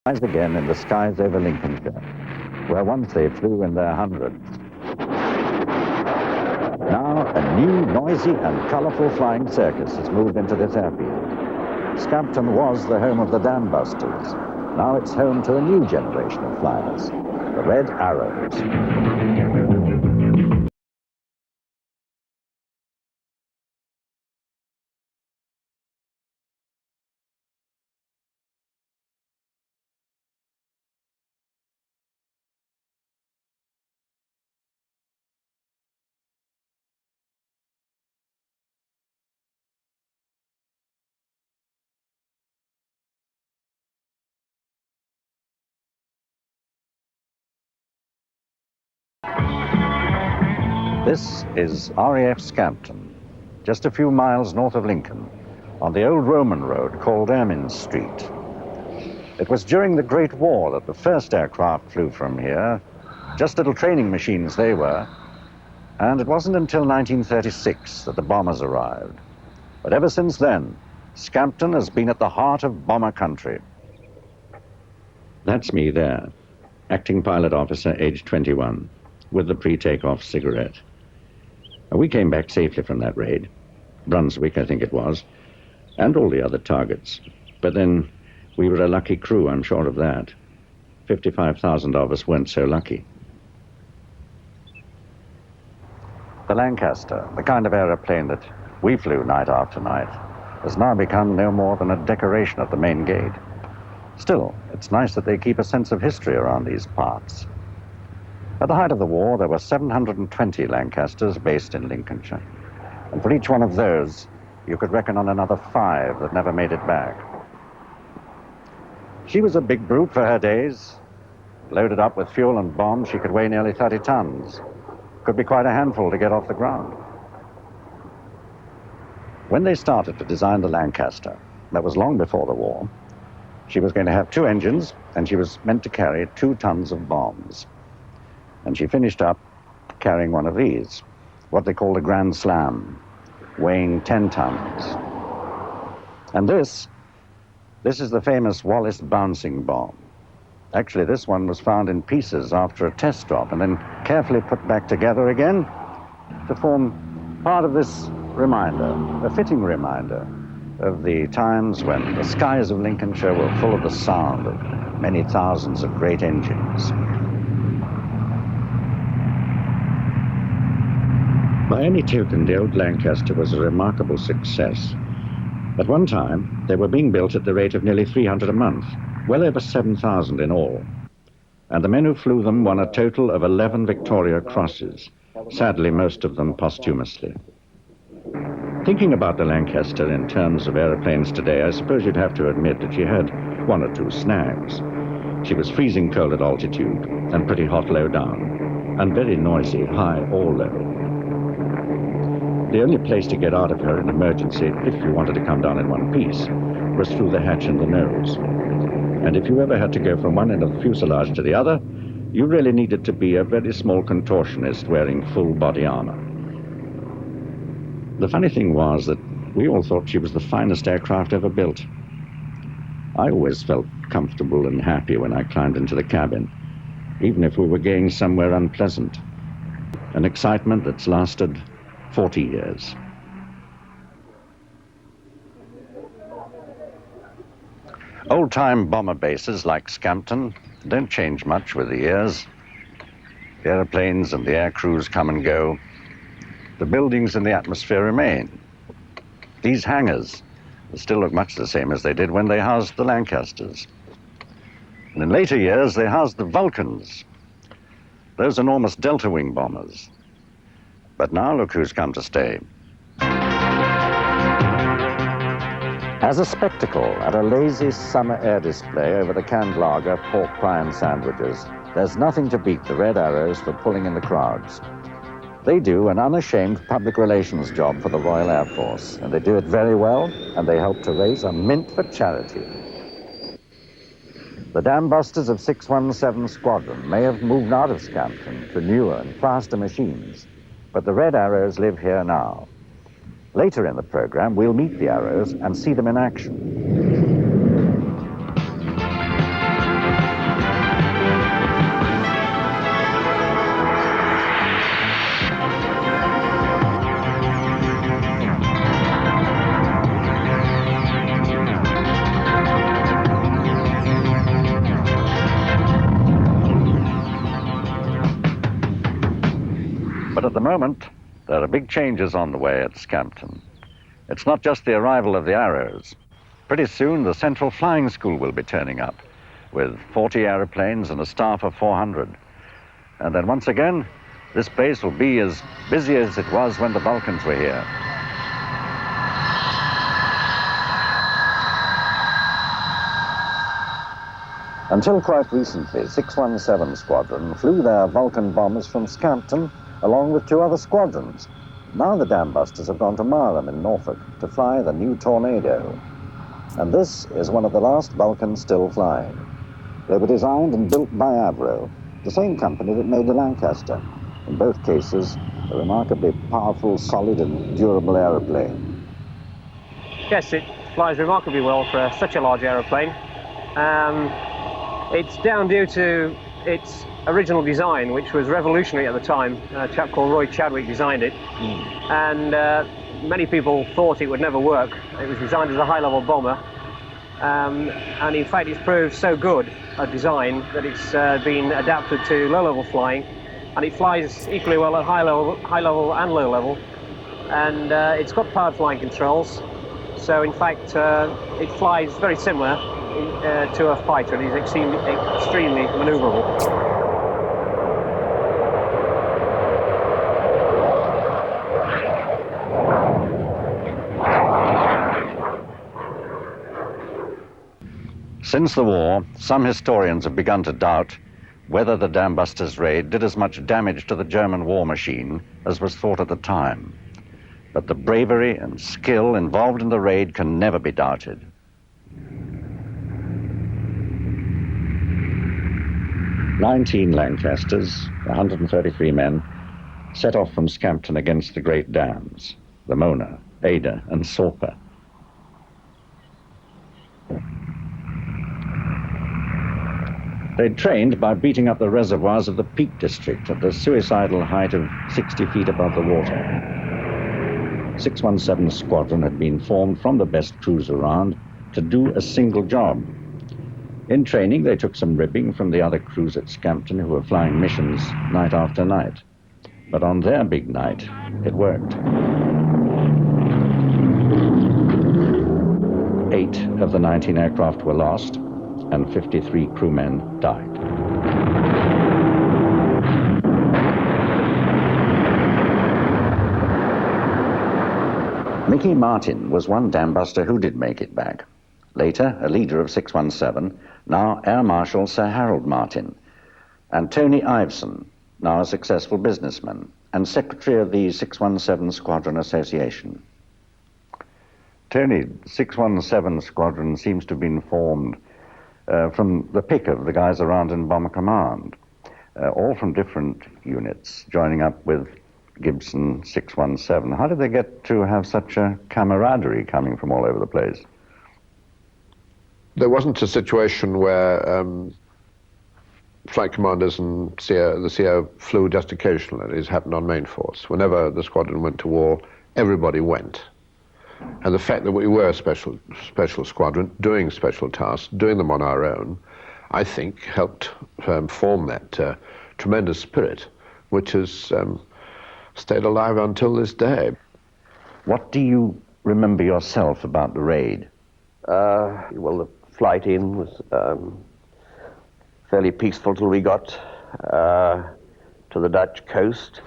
Rise again in the skies over Lincolnshire, where once they flew in their hundreds. Now, a new, noisy and colourful flying circus has moved into this airfield. Scampton was the home of the Dambusters. Now it's home to a new generation of flyers, the Red Arrows. This is RAF Scampton, just a few miles north of Lincoln, on the old Roman road called Ermine Street. It was during the Great War that the first aircraft flew from here, just little training machines they were, and it wasn't until 1936 that the bombers arrived. But ever since then, Scampton has been at the heart of bomber country. That's me there, acting pilot officer, age 21, with the pre-takeoff cigarette. We came back safely from that raid, Brunswick, I think it was, and all the other targets. But then we were a lucky crew, I'm sure of that. 55,000 of us weren't so lucky. The Lancaster, the kind of aeroplane that we flew night after night, has now become no more than a decoration at the main gate. Still, it's nice that they keep a sense of history around these parts. At the height of the war, there were 720 Lancasters based in Lincolnshire. And for each one of those, you could reckon on another 5 that never made it back. She was a big brute for her days. Loaded up with fuel and bombs, she could weigh nearly 30 tons. Could be quite a handful to get off the ground. When they started to design the Lancaster, that was long before the war, she was going to have 2 engines, and she was meant to carry 2 tons of bombs. And she finished up carrying one of these, what they called a Grand Slam, weighing 10 tons. And this is the famous Wallace bouncing bomb. Actually, this one was found in pieces after a test drop and then carefully put back together again to form part of this reminder, a fitting reminder of the times when the skies of Lincolnshire were full of the sound of many thousands of great engines. By any token, the old Lancaster was a remarkable success. At one time, they were being built at the rate of nearly 300 a month, well over 7,000 in all. And the men who flew them won a total of 11 Victoria Crosses, sadly most of them posthumously. Thinking about the Lancaster in terms of aeroplanes today, I suppose you'd have to admit that she had 1 or 2 snags. She was freezing cold at altitude and pretty hot low down, and very noisy, high or low. The only place to get out of her in emergency, if you wanted to come down in one piece, was through the hatch in the nose. And if you ever had to go from one end of the fuselage to the other, you really needed to be a very small contortionist wearing full body armor. The funny thing was that we all thought she was the finest aircraft ever built. I always felt comfortable and happy when I climbed into the cabin, even if we were going somewhere unpleasant. An excitement that's lasted 40 years. Old-time bomber bases like Scampton don't change much with the years. The airplanes and the air crews come and go. The buildings and the atmosphere remain. These hangars still look much the same as they did when they housed the Lancasters. And in later years, they housed the Vulcans, those enormous delta wing bombers. But now look who's come to stay. As a spectacle at a lazy summer air display over the canned lager, pork pie and sandwiches, there's nothing to beat the Red Arrows for pulling in the crowds. They do an unashamed public relations job for the Royal Air Force, and they do it very well, and they help to raise a mint for charity. The Dambusters of 617 Squadron may have moved out of Scampton to newer and faster machines, but the Red Arrows live here now. Later in the program, we'll meet the Arrows and see them in action. But at the moment, there are big changes on the way at Scampton. It's not just the arrival of the Arrows. Pretty soon, the Central Flying School will be turning up with 40 aeroplanes and a staff of 400. And then once again, this base will be as busy as it was when the Vulcans were here. Until quite recently, 617 Squadron flew their Vulcan bombers from Scampton along with 2 other squadrons. Now the Dambusters have gone to Marham in Norfolk to fly the new Tornado. And this is one of the last Vulcans still flying. They were designed and built by Avro, the same company that made the Lancaster. In both cases, a remarkably powerful, solid and durable aeroplane. Yes, it flies remarkably well for such a large aeroplane. It's down due to its original design, which was revolutionary at the time. A chap called Roy Chadwick designed it. And many people thought it would never work. It was designed as a high-level bomber. And in fact, it's proved so good a design that it's been adapted to low-level flying. And it flies equally well at high level and low level. And it's got powered flying controls. So in fact, it flies very similar to a fighter, and is extremely maneuverable. Since the war, some historians have begun to doubt whether the Dambusters raid did as much damage to the German war machine as was thought at the time. But the bravery and skill involved in the raid can never be doubted. "19 Lancasters, 133 men, set off from Scampton against the great dams, the Mona, Ada, and Sorpe. They'd trained by beating up the reservoirs of the Peak District at the suicidal height of 60 feet above the water. 617 Squadron had been formed from the best crews around to do a single job. In training, they took some ribbing from the other crews at Scampton who were flying missions night after night. But on their big night, it worked. 8 of the 19 aircraft were lost, and 53 crewmen died. Mickey Martin was one Dambuster who did make it back. Later, a leader of 617, now Air Marshal Sir Harold Martin, and Tony Iveson, now a successful businessman, and secretary of the 617 Squadron Association. Tony, 617 Squadron seems to have been formed from the pick of the guys around in Bomber Command, all from different units, joining up with Gibson 617. How did they get to have such a camaraderie coming from all over the place? There wasn't a situation where flight commanders and the CO flew just occasionally. It happened on main force. Whenever the squadron went to war, everybody went. And the fact that we were a special squadron, doing special tasks, doing them on our own, I think helped form that tremendous spirit, which has stayed alive until this day. What do you remember yourself about the raid? Well, the flight in was fairly peaceful till we got to the Dutch coast.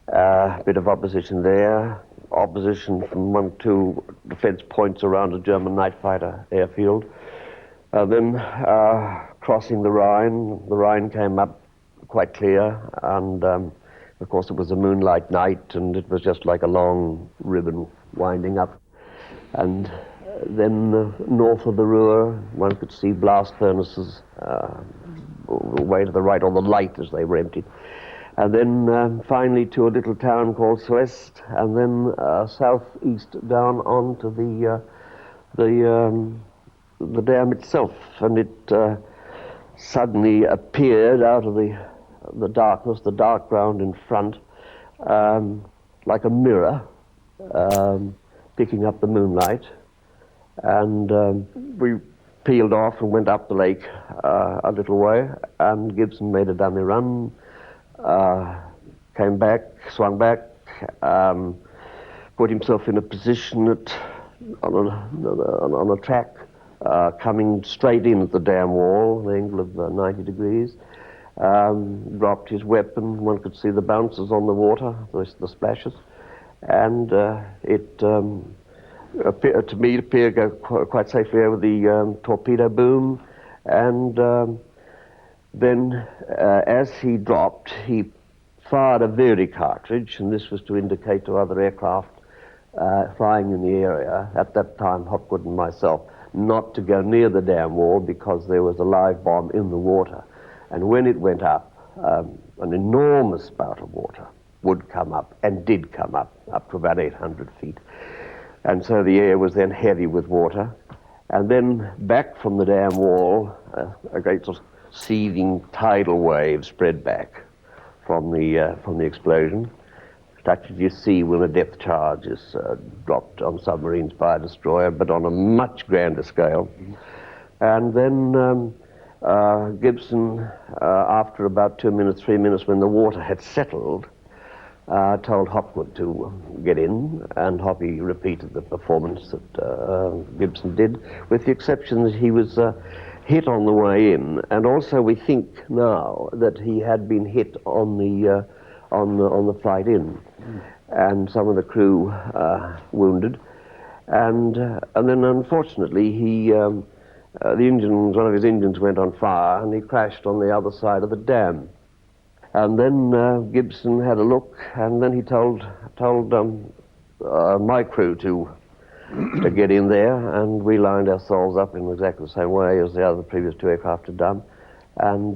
A bit of opposition there. Opposition from 1 or 2 defense points around a German night fighter airfield. Then crossing the Rhine came up quite clear, and of course it was a moonlight night, and it was just like a long ribbon winding up. And then north of the Ruhr, one could see blast furnaces way to the right, or the light as they were emptied. And then finally to a little town called Soest, and then southeast down onto the dam itself. And it suddenly appeared out of the darkness, the dark ground in front, like a mirror, picking up the moonlight. And we peeled off and went up the lake a little way, and Gibson made a dummy run, came back, swung back, put himself in a position on a track coming straight in at the dam wall, an angle of 90 degrees. Dropped his weapon. One could see the bounces on the water, the splashes, and it appeared to me to go quite safely over the torpedo boom. And then, as he dropped, he fired a Verdi cartridge, and this was to indicate to other aircraft flying in the area at that time, Hopwood and myself, not to go near the dam wall because there was a live bomb in the water. And when it went up, an enormous spout of water would come up, and did come up to about 800 feet. And so the air was then heavy with water. And then back from the dam wall, a great sort of seething tidal wave spread back from the explosion, such as you see when a depth charge is dropped on submarines by a destroyer, but on a much grander scale. And then Gibson, after about 2 minutes, 3 minutes, when the water had settled, told Hopwood to get in, and Hoppy repeated the performance that Gibson did, with the exception that he was hit on the way in, and also we think now that he had been hit on the flight in, and some of the crew wounded, and then unfortunately he one of his engines went on fire, and he crashed on the other side of the dam. And then Gibson had a look, and then he told my crew to get in there, and we lined ourselves up in exactly the same way as the previous two aircraft had done, and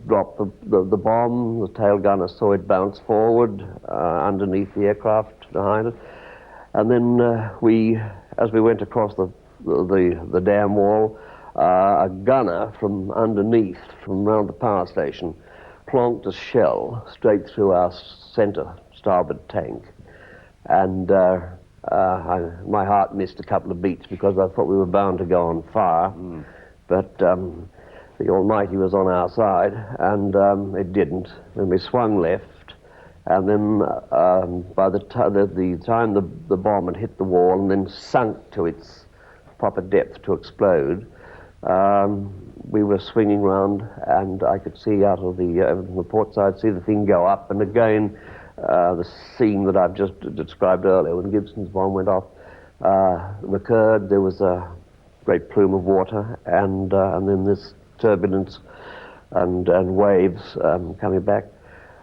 dropped the bomb. The tail gunner saw it bounce forward underneath the aircraft behind it, and then as we went across the dam wall, a gunner from underneath, from around the power station, plonked a shell straight through our center starboard tank, and my heart missed a couple of beats because I thought we were bound to go on fire, but the Almighty was on our side, and it didn't. Then we swung left, and then by the time the bomb had hit the wall and then sunk to its proper depth to explode, we were swinging round, and I could see out of the port side, see the thing go up, and again the scene that I've just described earlier, when Gibson's bomb went off, recurred. There was a great plume of water, and then this turbulence and waves coming back,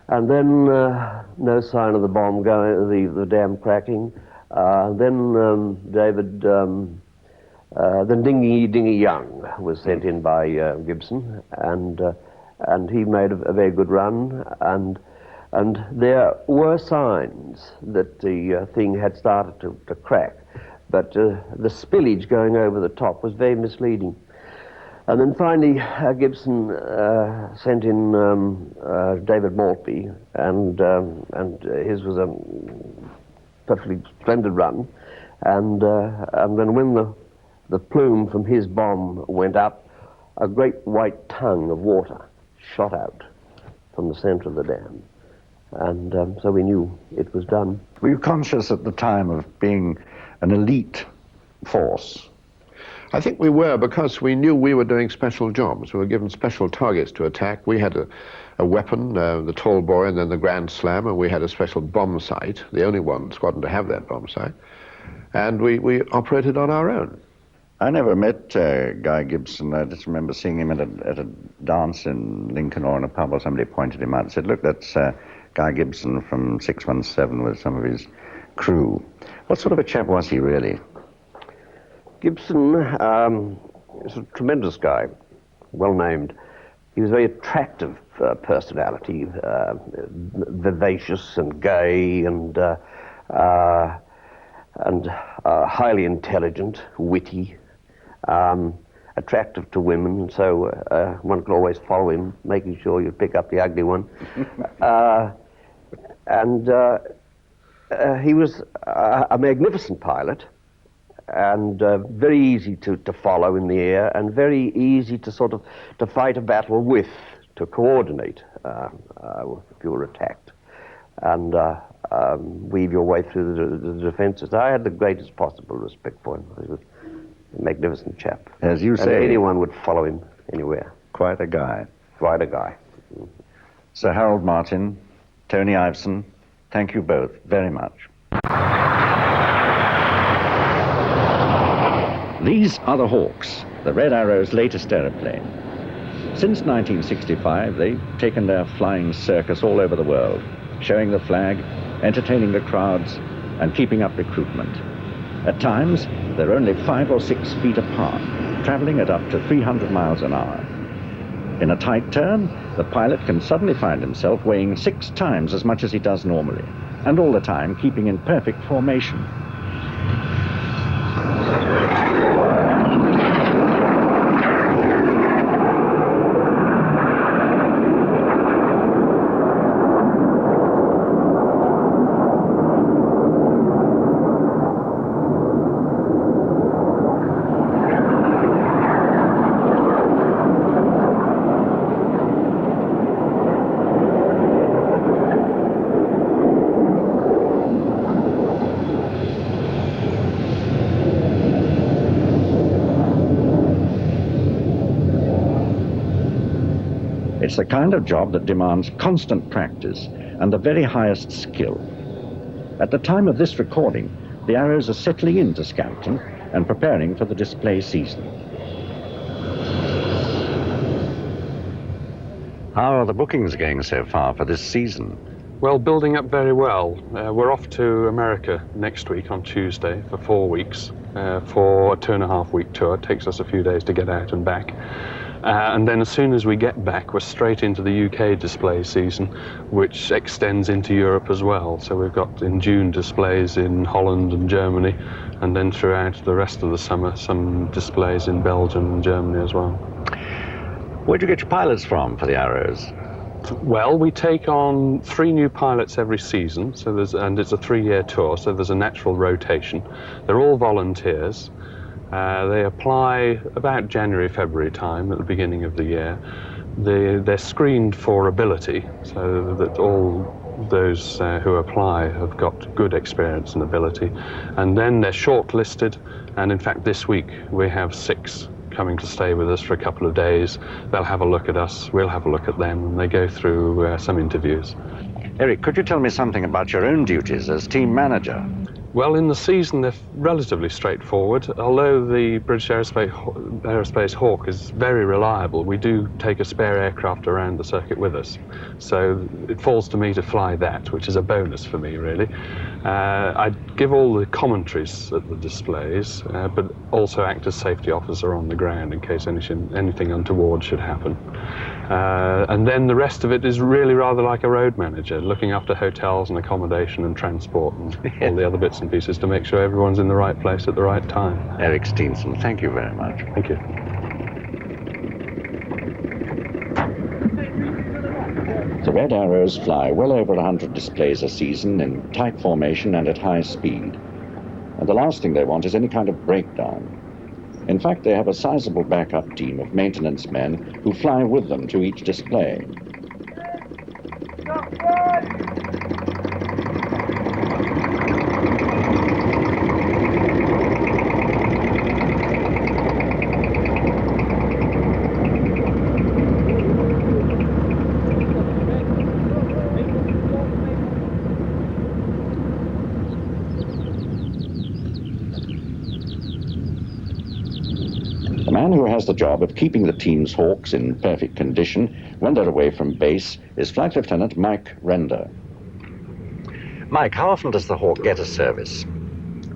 and then no sign of the bomb going, the dam cracking. Then David. Then Dingy Young was sent in by Gibson, and he made a very good run, and there were signs that the thing had started to crack, but the spillage going over the top was very misleading. And then finally Gibson sent in David Maltby, and his was a perfectly splendid run, and then when the plume from his bomb went up, a great white tongue of water shot out from the center of the dam. And so we knew it was done. Were you conscious at the time of being an elite force? I think we were, because we knew we were doing special jobs. We were given special targets to attack. We had a weapon, the tall boy, and then the Grand Slam, and we had a special bomb sight, the only one squadron to have that bomb sight. And we operated on our own. I never met Guy Gibson. I just remember seeing him at a dance in Lincoln or in a pub, or somebody pointed him out and said, look, that's Guy Gibson from 617 with some of his crew. What sort of a chap was he, really? Gibson is a tremendous guy, well named. He was a very attractive personality, vivacious and gay, and highly intelligent, witty, attractive to women, so one could always follow him, making sure you pick up the ugly one. He was a magnificent pilot, and very easy to follow in the air, and very easy to to fight a battle with, to coordinate if you were attacked and weave your way through the defences. I had the greatest possible respect for him. He was a magnificent chap. As you and say, anyone would follow him anywhere. quite a guy. Quite a guy. Sir Harold Martin, Tony Iveson, thank you both very much. These are the Hawks, the Red Arrow's latest aeroplane. Since 1965, they've taken their flying circus all over the world, showing the flag, entertaining the crowds, and keeping up recruitment. At times, they're only 5 or 6 feet apart, traveling at up to 300 miles an hour. In a tight turn, the pilot can suddenly find himself weighing 6 times as much as he does normally, and all the time keeping in perfect formation. It's the kind of job that demands constant practice and the very highest skill. At the time of this recording, the Arrows are settling into Scampton and preparing for the display season. How are the bookings going so far for this season? Well, building up very well. We're off to America next week on Tuesday for 4 weeks for a 2.5-week tour. It takes us a few days to get out and back. And then as soon as we get back, we're straight into the UK display season, which extends into Europe as well. So we've got in June displays in Holland and Germany, and then throughout the rest of the summer, some displays in Belgium and Germany as well. Where'd you get your pilots from for the Arrows? Well, we take on 3 new pilots every season, and it's a 3-year tour, so there's a natural rotation. They're all volunteers. They apply about January, February time at the beginning of the year. They're screened for ability, so that all those who apply have got good experience and ability. And then they're shortlisted, and in fact this week we have 6 coming to stay with us for a couple of days. They'll have a look at us, we'll have a look at them, and they go through some interviews. Eric, could you tell me something about your own duties as team manager? Well, in the season, they're relatively straightforward. Although the British Aerospace Hawk is very reliable, we do take a spare aircraft around the circuit with us. So it falls to me to fly that, which is a bonus for me, really. I give all the commentaries at the displays, but also act as safety officer on the ground in case anything untoward should happen. And then the rest of it is really rather like a road manager, looking after hotels and accommodation and transport and all the other bits and pieces to make sure everyone's in the right place at the right time. Eric Steenson, thank you very much. Thank you. The Red Arrows fly well over 100 displays a season in tight formation and at high speed. And the last thing they want is any kind of breakdown. In fact, they have a sizable backup team of maintenance men who fly with them to each display. The man who has the job of keeping the team's Hawks in perfect condition when they're away from base is Flight Lieutenant Mike Render. Mike, how often does the Hawk get a service?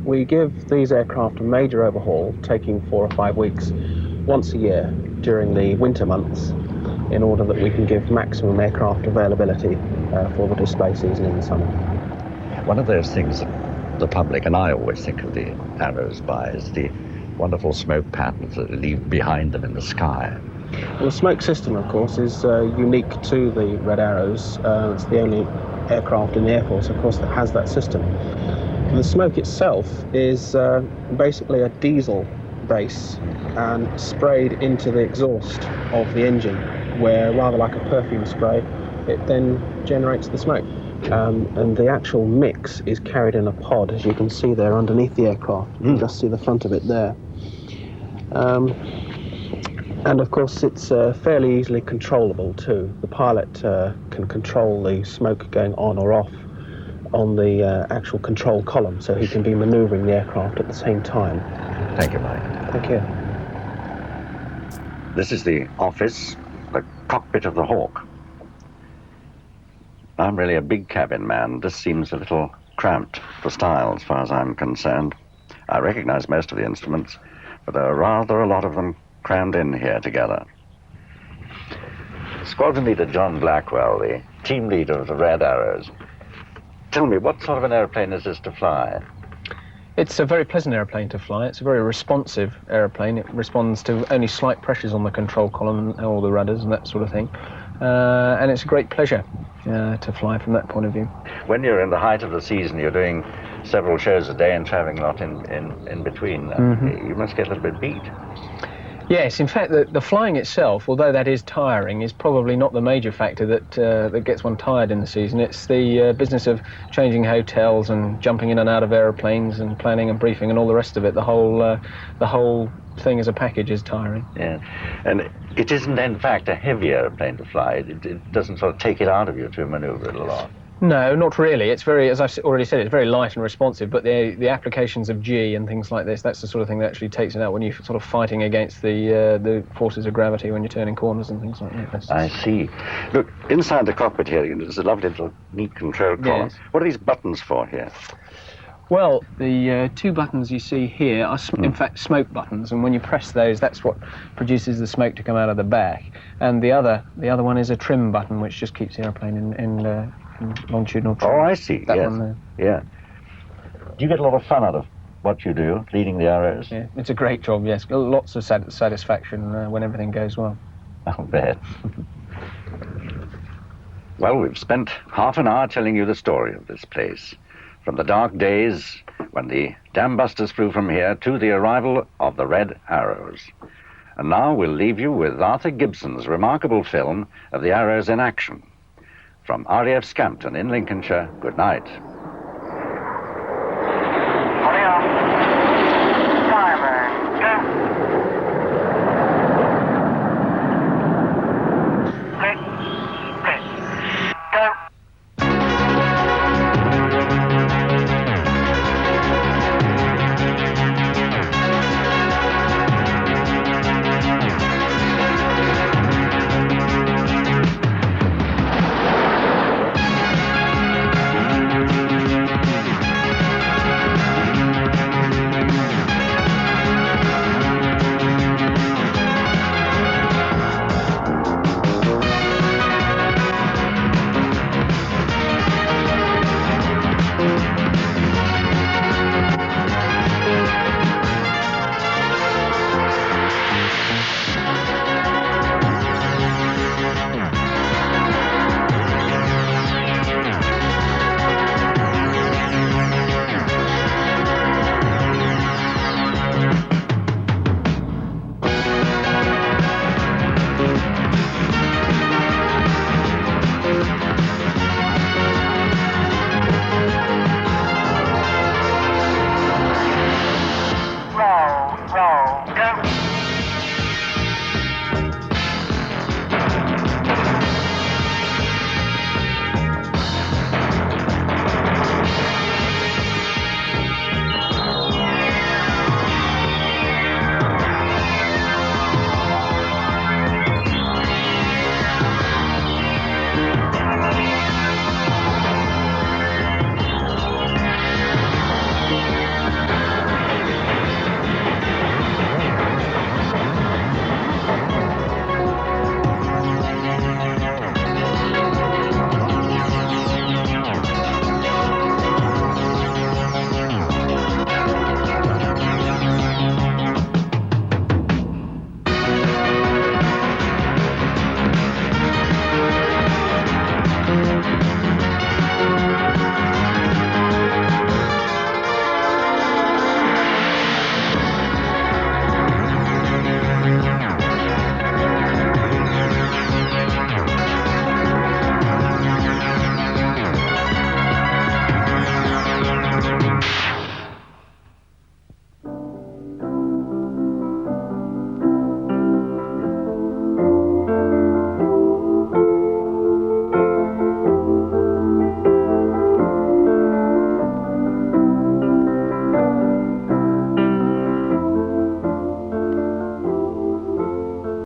We give these aircraft a major overhaul, taking 4 or 5 weeks, once a year during the winter months, in order that we can give maximum aircraft availability for the display season in the summer. One of those things that the public, and I always think of the Arrows by, is the wonderful smoke patterns that they leave behind them in the sky. Well, the smoke system, of course, is unique to the Red Arrows. It's the only aircraft in the Air Force, of course, that has that system. The smoke itself is basically a diesel base and sprayed into the exhaust of the engine. where, rather like a perfume spray, it then generates the smoke. And the actual mix is carried in a pod, as you can see there underneath the aircraft. You can just see the front of it there. And of course it's fairly easily controllable too. The pilot can control the smoke going on or off on the actual control column, so he can be manoeuvring the aircraft at the same time. Thank you, Mike. Thank you. This is the office, the cockpit of the Hawk. I'm really a big cabin man. This seems a little cramped for style as far as I'm concerned. I recognize most of the instruments, but there are rather a lot of them crammed in here together. Squadron Leader John Blackwell, the team leader of the Red Arrows. Tell me, what sort of an airplane is this to fly? It's a very pleasant airplane to fly. It's a very responsive airplane. It responds to only slight pressures on the control column and all the rudders and that sort of thing. And it's a great pleasure to fly from that point of view. When you're in the height of the season, you're doing several shows a day and traveling a lot in between. You must get a little bit beat. Yes, in fact, the flying itself, although that is tiring, is probably not the major factor that gets one tired in the season. It's the business of changing hotels and jumping in and out of aeroplanes and planning and briefing and all the rest of it. The whole thing as a package is tiring. Yeah, and it isn't, in fact, a heavy airplane to fly. It doesn't sort of take it out of you to maneuver it a lot. No, not really. It's very, as I've already said, it's very light and responsive, but the applications of G and things like this, that's the sort of thing that actually takes it out when you're sort of fighting against the forces of gravity when you're turning corners and things like that. I see. Look, inside the cockpit here, there's a lovely little neat control column. Yes. What are these buttons for here? Well, the two buttons you see here are, in fact, smoke buttons, and when you press those, that's what produces the smoke to come out of the back. And the other one is a trim button, which just keeps the airplane in longitudinal trim. Oh, I see. That yes. one there. Yeah. Do you get a lot of fun out of what you do, leading the arrows? Yeah, it's a great job, yes. Lots of satisfaction when everything goes well. I'll bet. Well, we've spent half an hour telling you the story of this place. From the dark days when the Dambusters flew from here to the arrival of the Red Arrows. And now we'll leave you with Arthur Gibson's remarkable film of the Arrows in action. From RAF Scampton in Lincolnshire, good night.